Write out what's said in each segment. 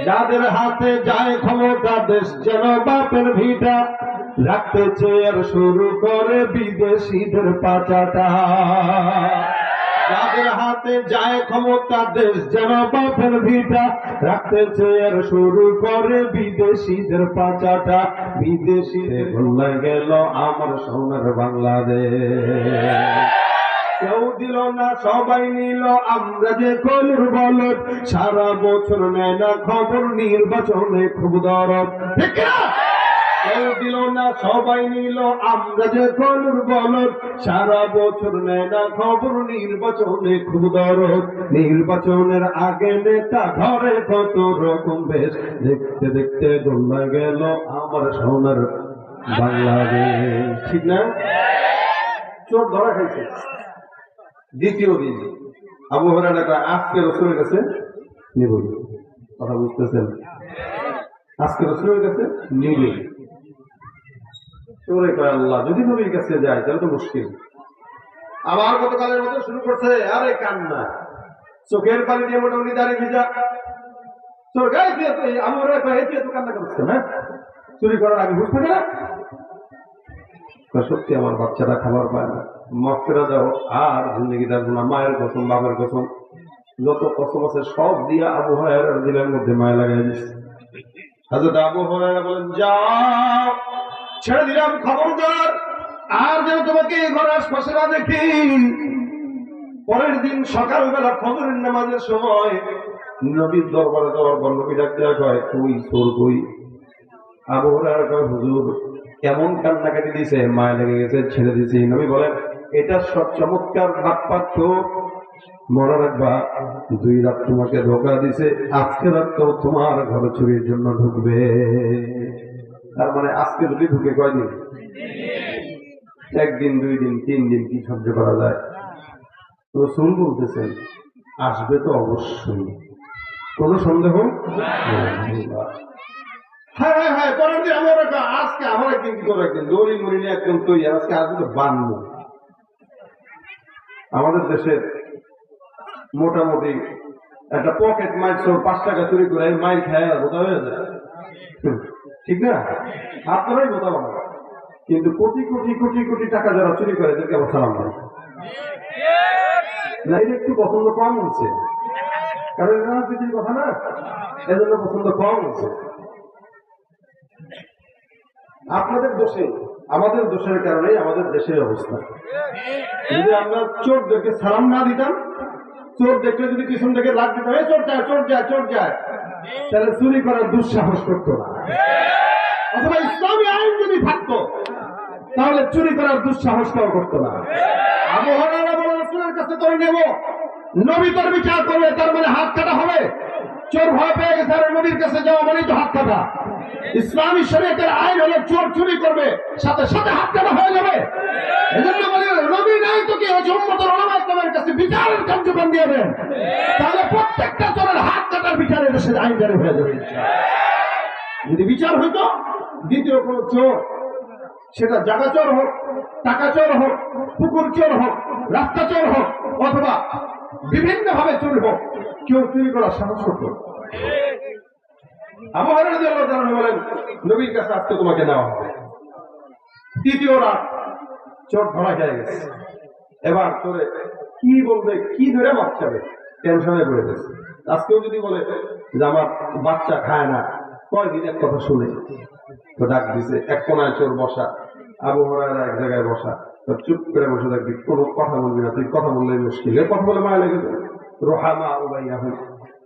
যাদের হাতে যায় ক্ষমতা দেশ যেন বাপের ভিটা, রাখতে চেয়ার শুরু করে বিদেশিদের পাচাটা। যাদের হাতে যায় ক্ষমতা দেশ যেন বাপের ভিটা, রাখতে চেয়ার শুরু করে বিদেশিদের পাচাটা। বিদেশিদের ভুলে গেল আমার সোনার বাংলাদেশ। কেউ দিল না সবাই নিল আমরা যে কলুর বলদ, সারা বছর নেয় না খবর নির্বাচনে খুব দরদ। ঠিক না? কেউ দিল না সবাই নিল আমরা যে কলুর বলদ, সারা বছর নেয় না খবর নির্বাচনে খুব দরদ। নির্বাচনের আগে নেতা ধরে কত রকম বেশ, দেখতে দেখতে গোল্লা গেল আমার সোনার বাংলাদেশ। ঠিক না? চোর ধরা খাইছে। দ্বিতীয় দিন আবু হুরায়রা কয় আজকে রাসূলের কাছে নিব। কথা বুঝতেছেন? আজকে রাসূলের কাছে নিব। চোরে কয় আল্লাহ যদি নবীর কাছে যায় তাহলে তো মুশকিল। আবার গতকালের মতো শুরু করছে আরে কান্না, চোখের পানি দিয়ে মোটামুটি দাঁড়িয়ে ভিজা। তোর গায়ে দিয়ে আবু হুরায়রা কয় এত কান্না করছে না চুরি করার আগে বুঝতে পারে না? সত্যি আমার বাচ্চারা খাবার পায় না, মাফ করে দাও। আর জিন্দগি থাকবো না, মায়ের কসম বাবার কসম যত কসম আছে সব দিয়া আবু হুরায়রার দিলের মধ্যে মায়া লাগাই দিচ্ছে। হযরত আবু হুরায়রা বলেন যাও ছেড়ে দিলাম, খবরদার আর যেন তোমাকে এই ঘরের আশপাশে না দেখি। পরের দিন সকালবেলা ফজরের নামাজের সময় নবীর দরবারে যাওয়ার পর নবী ডাক দেওয়া কয় তুই চোর কই? আবু হুরায়রা কয় হুজুর কেমন কান্নাকাটি দিছে, মায়া লেগে গেছে, ছেড়ে দিয়েছি। নবী বলেন এটা সব চমৎকার বাক্পাত্র, মনে রাখবা 2 রাত তোমাকে ধোকা দিছে, আজকে রাতও তোমার ঘরে চুরির জন্য ঢুকবে। তার মানে আজকে যদি ঢুকে কয়দিন? 1 দিন 2 দিন 3 দিন কি সহ্য করা যায়? রাসূল বলতেছেন আসবে তো অবশ্যই, কোনো সন্দেহ নেই। হ্যাঁ হ্যাঁ হ্যাঁ, পরের দিন আমার আজকে আমার একদিন কি করে একদিন দড়ি মরি নিয়ে একদম তৈরি, আজকে আসবে তো বানবো। আমাদের দেশের মোটামুটি একটা পকেট মাইর চোর 5 টাকা চুরি করে মাইর খায় বোঝা হয়ে যায়। ঠিক না? আপনারাই বোঝা বানা, কিন্তু কোটি কোটি কোটি কোটি টাকা যারা চুরি করে এদেরকে আবার সালাম দেয় না। এটা একটু পছন্দ কম হচ্ছে, কারণ রাজনীতির কথা না, এজন্য পছন্দ কম হচ্ছে। আপনাদের দোষে, আমাদের দোষের কারণেই আমাদের দেশের অবস্থা। যদি আমরা চোরদেরকে সালাম না দিতাম, চোর দেখলে যদি পিছন থেকে লাগ দিতাম চোর যায় চোর যায় চোর যায়, তাহলে চুরি করার দুঃসাহস করতো না। অথবা ইসলামী আইন যদি থাকতো তাহলে চুরি করার দুঃসাহসটাও করতো না। আবু হুরায়রা বলেন রাসূলের কাছে ধরে নেব, নবী তোর বিচার করবে, তার মানে হাত কাটা হবে। চোর ভয় পেয়ে গেছে, আর নবীর কাছে যাওয়া মানেই তো হাত কাটা। ইসলামী শরীয়তের আইন হলো চোর চুরি করবে সাথে সাথে হাত কাটা হয়ে যাবে। এজন্য বলি নবী নাই তো কি হচ্ছে, উম্মতের উলামায়ে কেরামের কাছে বিচারের কার্যক্রম দিয়ে দেন, তাহলে প্রত্যেকটা চোরের হাত কাটার বিচারের দেশে আইন জারি হয়ে যাবে ইনশাআল্লাহ। যদি বিচার হইতো দ্বিতীয় কোন চোর, সেটা জায়গা চোর হোক, টাকা চোর হোক, পুকুর চোর হোক, রাস্তা চোর হোক, অথবা বিভিন্ন ভাবে চুরি হোক, কেউ চুরি করার সাহস করত। আবু হুরায়রা রাদিয়াল্লাহু তাআলা বলেন নবীর কাছে আজকে তোমাকে নেওয়া হবে। তৃতীয় রাত চোর ধরা খেয়ে গেছে, এবার চোরে কি বলবে, কি ধরে বাচ্চাবে, টেনশনে পড়ে গেছে। আজকেও যদি বলে যে আমার বাচ্চা খায় না, কয়দিন এক কথা শুনে তো ডাক দিছে, এক কোনায় চোর বসা, আবু হুরায়রা এক জায়গায় বসা, তো চুপ করে বসে থাকবি, কোনো কথা বলবি না, তুই কথা বললে মুশকিল। কথা বলে মায়া লেগে যাবে। রোহামা উবাইয়াহুম,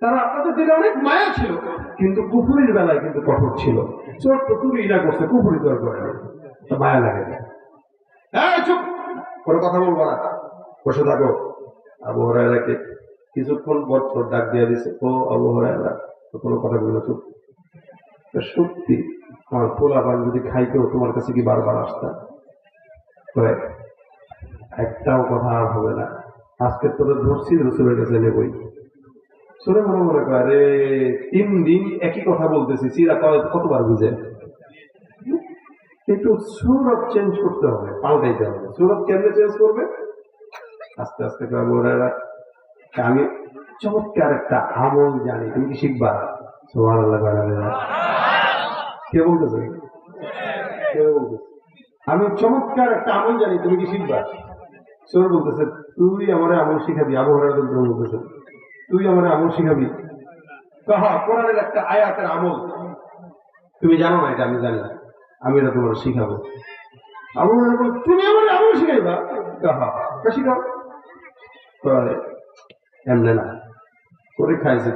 তারা আপনাদের দিলে অনেক মায়া ছিল, কিন্তু কুফরির বেলায় কিন্তু কঠোর ছিল। চোর তো চুরি না করছে, কুফরি তো করে না, মায়া লাগে না। হ্যাঁ চুপ, কোনো কথা বলবো না, বসে থাকো। আবু হুরায়রাকে কিছুক্ষণ পর চোর ডাক দিয়ে দিছে, ও আবু হুরায়রা কোনো কথা বললো, চুপ। সত্যি আমার পোলাপান যদি খাইতেও তোমার কাছে কি বারবার আসতাম? একটাও কথা আর হবে না, আজকে তোদের ধরছি রাসূলের কাছে নেবই। শুনে মনে মনে করে আরে 3 দিন একই কথা বলতেছি, সিরা কতবার বুঝে। কিন্তু সুরত চেঞ্জ করতে হবে, পাল্টাইতে হবে। সুরত কেমনে চেঞ্জ করবে? আস্তে আস্তে আবু হুরায়রা আমি চমৎকার একটা আমল জানি, তুমি কি শিখবা? সুবহানাল্লাহ। কে বলতেছে? আমি চমৎকার একটা আমল জানি, তুমি কি শিখবা? সোর বলতেছে তুই আমার আমল শিখাবি। আবু হুরায়রা বলতেছে তুই আমার আমল শিখাবি। কাহা কোরআনের একটা আয়াতের আমল তুমি জানো না, এটা আমি জানি, আমি এটা তোমার শিখাবো। আবু হুরায়রা বলে তুমি আমার আমল শিখাইবা? কাহা শিখাও। এমনে না করে খাইছে,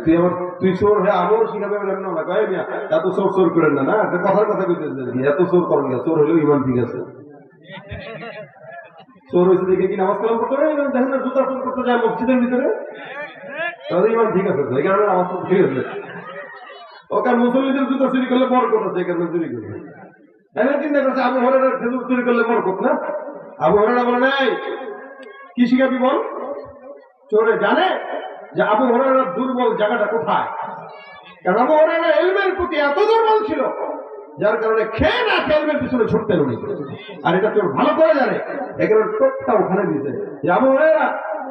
তুই চোর হ্যাঁ আমল শিখাবে এমন না, কয় না এত চোর চোর করেন না, না একটা কথার কথা কইতেছে এত চোর করেন না, চোর হলেও ইমান ঠিক আছে। চোর হয়েছে দেখে কি নামাজ কালাম করতে পারে? দেখেন না জুতা চোর করতে যায় মসজিদের ভিতরে, তাহলে ইমান ঠিক আছে, এই কারণে নামাজ ঠিক আছে। ওখানে মুসল্লিদের জুতা চুরি করলে বরকত আছে, এই কারণে চুরি করবে। এমন চিন্তা করছে আবু হুরায়রা খেজুর চুরি করলে বরকত না? আবু হুরায়রা বলে নাই কি শিখাবি বল? চোরে জানে যে আবু হুরায়রার দুর্বল জায়গাটা কোথায়, কারণ আবু হুরায়রা ইলমের প্রতি এত দুর্বল ছিল যার কারণে খেয়ে না খেলবের পিছনে ছুটতেন উনি। আর এটা তোর ভালো করে জানে, এখানে টোপটা ওখানে দিতে যে আবু হুরায়রা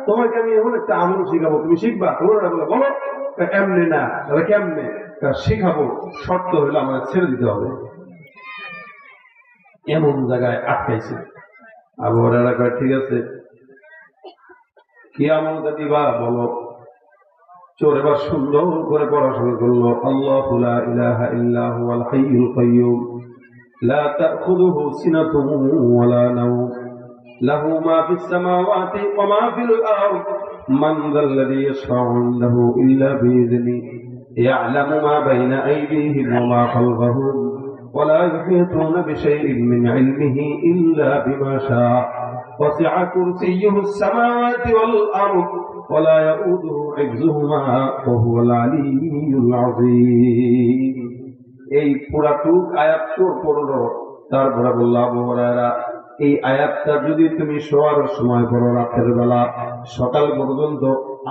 তোমাকে আমি এমন একটা আমল শিখাবো, তুমি শিখবা? হুরায়রা বলে বলো। এমনি না, তাহলে কেমনে? শিখাবো, শর্ত হইলে আমাকে ছেড়ে দিতে হবে। এমন জায়গায় আটকাইছে। আবু হুরায়রা কয় ঠিক আছে, কি আমলটা দিবা বলো। চোর এবার সুন্দর করে পড়াশোনা করলো। আল্লাহু লা ইলাহা ইল্লা হুয়াল হাইয়ুল কাইয়্যুম লা তাখুযুহু সিনাতুন ওয়া লা নাওম লাহু মা ফিস সামাওয়াতি ওয়া মা ফিল আরদ মান যাল্লাযী ইয়াশফা'ু ইনদাহু ইল্লা বিইذনিহি ইয়া'লামু মা বাইনা আইদিহিম ওয়া মা খালফাহুম ওয়া লা ইউহীতুনা বিশাইইন মিন ইলমিহি ইল্লা বিমা শাআ وسع كرسيه السماوات والأرض ولا يؤوده حفظهما وهو العلي العظيم। এই পুরাটুক আয়াত পড়লো, তারপরে বলল আবু হুরায়রা এই আয়াতটা যদি তুমি শোয়ার সময় পড়ো রাতের বেলা, সকাল পর্যন্ত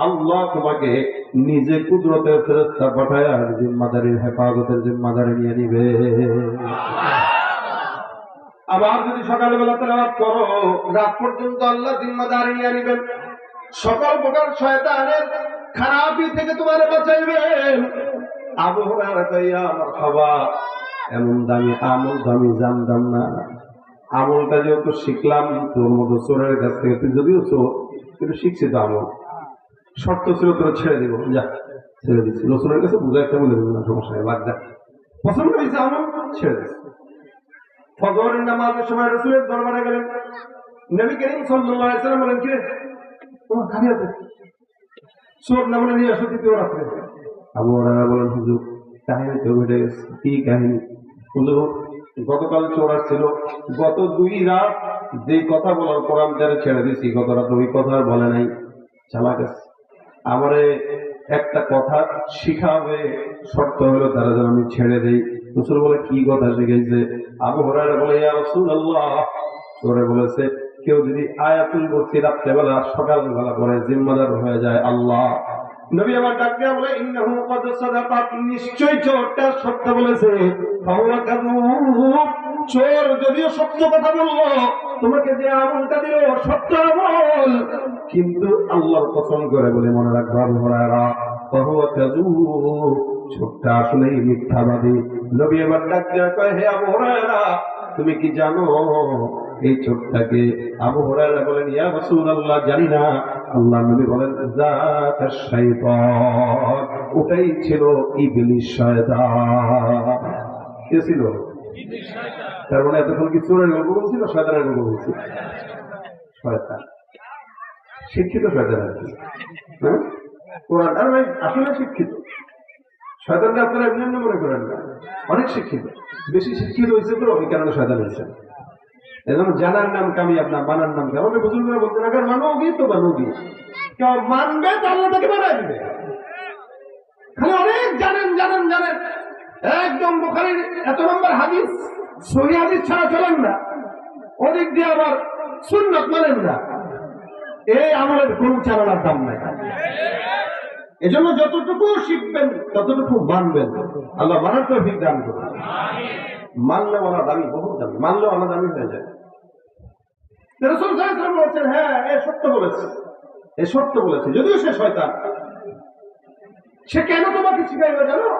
আল্লাহ তোমাকে নিজে কুদরতের ফেরেশতা পাঠায় আর জিম্মাদারির হেফাজতের জিম্মাদারি নিয়ে নিবে। আবার যদি সকালবেলা তেলাওয়াত করো রাত পর্যন্ত আল্লাহ জিম্মাদারি নিয়ে নিবেন, সকল প্রকার শয়তানের খারাপি থেকে তোমার বাঁচাইবেন। আবু হুরায়রা কইয়া মারহাবা, এমন দামি আমল তো আমি জানতাম না। আমলটা যেহেতু শিখলাম তোর মতো চোরের কাছ থেকে, তুই যদিও চোর কিন্তু শিখছি তো আমল, শর্ত ছিল তোর ছেড়ে দিব, যা ছেড়ে দিচ্ছি। রসুলের কাছে বুঝাইতে বলে না, সমস্যা নেই, বাদ দেখ, পছন্দ হয়েছে আমল, ছেড়ে দিচ্ছি। ফজরের নামাজের সময় রাসূলের দরবারে গেলেন। নবী করিম সাল্লাল্লাহু আলাইহি ওয়াসাল্লাম বলেন কি রে তোমার খালি আছে চোর না বলে নিয়ে আসো তৃতীয় রাত্রে। আবু হুরায়রা বলেন হুজুর কাহিনী তো ঘটে গেছে। কি কাহিনী? হুজুর গতকাল চোর আসছিল, গত 2 রাত যে কথা বলার পর আমি যারা ছেড়ে দিয়েছি, গত রাত ওই কথা আর বলে নাই, চালাক আছে। আমারে একটা কথা শিখাবে, শর্ত হলো তারা যেন আমি ছেড়ে দেই। রাসূল বলে কি কথা শিখাইছে? আবু হুরায়রা বলে ইয়া রাসূলুল্লাহ, চোরে বলেছে কেউ যদি আয়াতুল কুরসি রাত্রেবেলা সকালবেলা পড়ে জিম্মাদার হয়ে যায় আল্লাহ। নবী আমার ডাক দিয়া বলে ইন্নাহু ক্বাদ সাদাকাত, নিশ্চয়ই চোরটা সত্য বলেছে। ফাহুয়া কাযুব, চোর যদিও সত্য কথা বললো, তোমাকে যে আমলটা দিল সত্য আমল, কিন্তু আল্লাহর কসম করে বলে মনে রাখবা আবু হুরায়রা ফাহুয়া কাযুব, চোরটা আসলেই মিথ্যাবাদী। নবী আমার ডাক দিয়া কয় হে আবু হুরায়রা তুমি কি জানো এই চোরটাকে? আবু হুরায়রা বলেন ইয়া রাসূলুল্লাহ জানি না। আল্লাহ নবী বলেন যাকাশ শাইতান, ওটাই ছিল ইবলিস শয়তান। কে ছিল? ইবলিস শয়তান। তার মানে এতক্ষণ কি চোরের গল্প বলছিল, শয়তানের গল্প বলছিল? শয়তান, শিক্ষিত শয়তান আর কি। হ্যাঁ, কোরআন আর ভাই আসলে শিক্ষিত। শয়তানকে আপনারা এমনি এমনি মনে করেন না, অনেক শিক্ষিত, বেশি শিক্ষিত হয়েছে তো ওই কারণে শয়তান হয়েছে। এজন্য জানার নাম কামিয়াব না, মানার নাম কামিয়াব। আমাদের বুজুর্গরা বলতেন আগে মানোগি তো বানোগি, কেউ মানবে তো আল্লাহ তাকে বানাই দিবে। খালি অনেক জানেন জানেন জানেন, একদম বুখারীর এত নম্বর হাদিস সহিহ হাদিস ছাড়া চলেন না, ওদিক দিয়ে আবার সুন্নাত মানেন না, এই আমলের কোন চালানোর দাম নাই। এজন্য যতটুকু শিখবেন ততটুকু মানবেন, আল্লাহ মানার তৌফিক দান করুন। মানলে ওরা দামি, বহুত দামি, মানলেও আমরা দামি হয়ে যায়। রাসূল সাল্লাল্লাহু আলাইহি ওয়াসাল্লাম বলেছেন হ্যাঁ এ সত্য বলেছে, এ সত্য বলেছে, যদিও সে শয়তান। সে কেন তোমাকে শিখাইবে জানো?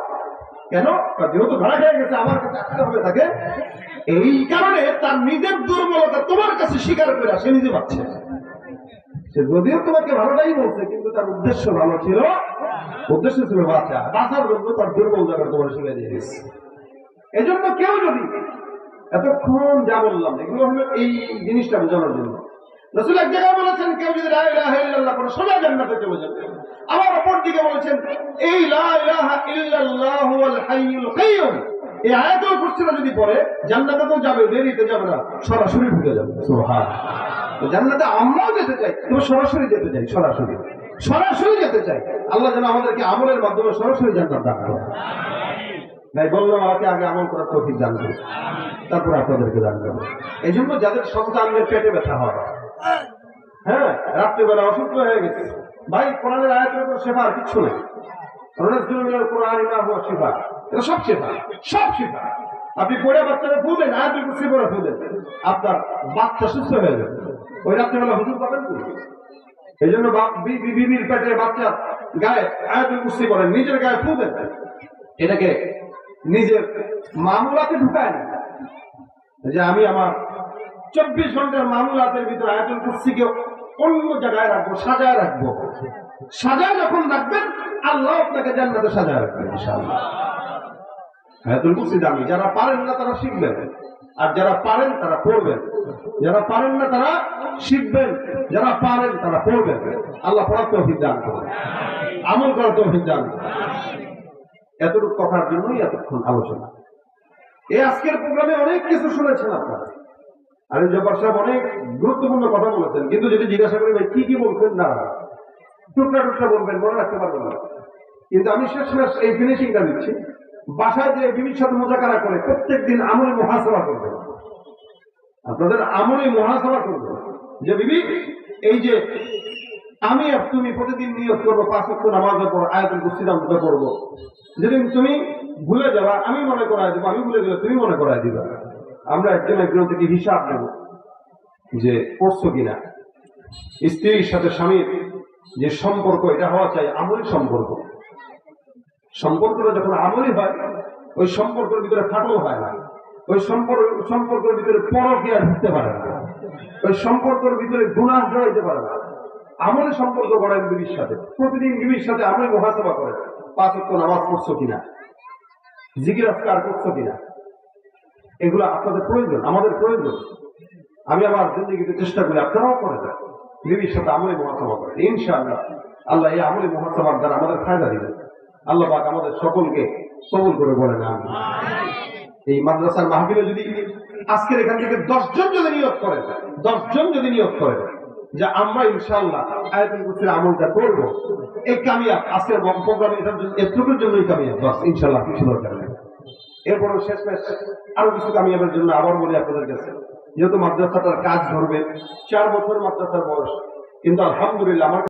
কেন? যেহেতু ধরা খেয়ে গেছে, আমার কাছে আসতে হবে তাকে। এই কারণে তার নিজের দুর্বলতা তোমার কাছে স্বীকার করে সে নিজে পাচ্ছে। সে যদিও তোমাকে ভালোটাই বলছে, কিন্তু তার উদ্দেশ্য ভালো ছিল, উদ্দেশ্য ছিল বাঁচার জন্য তার দুর্বল জায়গা তোমার শিখে দিয়ে গেছে। এই জন্য কেউ যদি এতক্ষণ যা বললাম এগুলো হলো এই জিনিসটা বোঝানোর জন্য। রাসূল এক জায়গায় বলেছেন, কেউ যদি লা ইলাহা ইল্লাল্লাহ পড়ে সোজা জান্নাতে চলে যাবে। আবার অপর দিকে বলেছেন, এই লা ইলাহা ইল্লাল্লাহু ওয়াল হাইয়ুল কাইয়ুম, এই আয়াতুল কুরসিটা যদি পড়ে জান্নাতে তো যাবে, দেরিতে যাবে না, সরাসরি ঢুকে যাবে। সুবহানাল্লাহ। জান্নাতে আমরাও যেতে চাই, তবে সরাসরি যেতে চাই, সরাসরি যেতে চাই। আল্লাহ যেন আমাদেরকে আমলের মাধ্যমে সরাসরি জান্নাত দান করে। তাই বললাম, আমাকে আগে আমল করার তৌফিক দান করুন, তারপর আপনাদেরকে দান করুন। এই জন্য যাদের সন্তানদের পেটে ব্যথা হয়, হ্যাঁ, রাত্রিবেলা অসুস্থ হয়ে গেছে, ভাই কোরআনের আয়াতের উপর শেফা, আর কিচ্ছু নেই। কোরআন ইমা হুয়া শিফা, এটা সব শিফা। আপনি পড়ে বাচ্চারা ফু দেন, আয়াতুল কুরসি পড়ে ফু দেন, আপনার বাচ্চা সুস্থ হয়ে যাবে। ওই রাত্রিবেলা হুজুর পাবেন কি? এই জন্য বিবির পেটে বাচ্চা গায়ে আয়াতুল কুরসি পড়েন, নিজের গায়ে ফু দেন, এটাকে নিজের মামলাতে ঢুকায় না, যে আমি আমার 24 ঘন্টার মামলাতের ভিতরে আয়াতুল কুরসিকে অন্য জায়গায় রাখবো, সাজায় রাখবো। সাজায় যখন রাখবেন, আল্লাহ আপনাকে জান্নাতে সাজায় রাখবেন ইনশাআল্লাহ। আয়াতুল কুরসি দামি, যারা পারেন না তারা শিখবেন, আর যারা পারেন তারা পড়বেন। যারা পারেন না তারা শিখবেন, যারা পারেন তারা পড়বেন। আল্লাহ পড়ার তৌফিক দান করুন, আমল করার তৌফিক দান করুন। এতটুকু কথার জন্যই এতক্ষণ আলোচনা। এই আজকের প্রোগ্রামে অনেক কিছু শুনেছেন আপনারা, আর জব্বার সাহেব অনেক গুরুত্বপূর্ণ কথা বলেছেন, কিন্তু যদি জিজ্ঞাসা করি ভাই কি বলছেন, না টুকরা বলবেন, মনে রাখতে পারবেন না। কিন্তু আমি শেষ এই ফিনিশিংটা দিচ্ছি, বাসায় যে বিবির সাথে মোজাকারা করে প্রত্যেকদিন আমলে মুহাসাবা করবেন, আপনাদের আমলে মুহাসাবা করবেন যে বিবি, এই যে আমি আর তুমি প্রতিদিন নিয়ত করবো 5 ওয়াক্ত নামাজের পর আয়াতুল কুরসি নামটা করবো। যেদিন তুমি ভুলে যাবা আমি মনে করাই দেবো, আমি ভুলে গেলে তুমি মনে করাই দিবা। আমরা একজন থেকে হিসাব নেব যে করছো কিনা। স্ত্রীর সাথে স্বামীর যে সম্পর্ক, এটা হওয়া চাই আমলি সম্পর্ক। সম্পর্কটা যখন আমলি হয়, ওই সম্পর্কের ভিতরে ফাটল হয় না, ওই সম্পর্কের ভিতরে পরকীয়া ঢুকতে পারে না, ওই সম্পর্কের ভিতরে গুনাহ জড়াইতে পারে না। আমলে সম্পর্ক গড়েন বিবির সাথে, প্রতিদিন বিবির সাথে আমলে মুহাসাবা করেন, 5 ওয়াক্ত নামাজ পড়ছো কিনা, জিকির আজকার করছো কিনা, এগুলো আপনাদের প্রয়োজন, আমাদের প্রয়োজন। আমি আমার জিন্দেগিতে চেষ্টা করি আপনারাও করে দেন, বিবির সাথে আমলে মুহাসাবা করেন। ইনশাআল্লাহ আল্লাহ এই আমলে মুহাসাবার দ্বারা আমাদের ফায়দা দিবেন। আল্লাহ পাক আমাদের সকলকে কবুল করে বলেন আমিন। এই মাদ্রাসার মাহফিলে যদি আজকের এখান থেকে 10 জন যদি নিয়ত করেন, 10 জন যদি নিয়ত করেন যে আমরা ইনশাআল্লাহ আয়াতুল কুরসির আমলটা করব, এই কামিয়াব আজকের প্রোগ্রামে এতটুকুর জন্যই কামিয়াব, বাস ইনশাআল্লাহ কিছু দরকার নেই। এরপরও শেষ আরো কিছু কামিয়াবের জন্য আবার বলি আপনাদের কাছে, যেহেতু মাদ্রাসাটার কাজ ধরবে 4 বছর মাদ্রাসার বয়স, কিন্তু আলহামদুলিল্লাহ আমার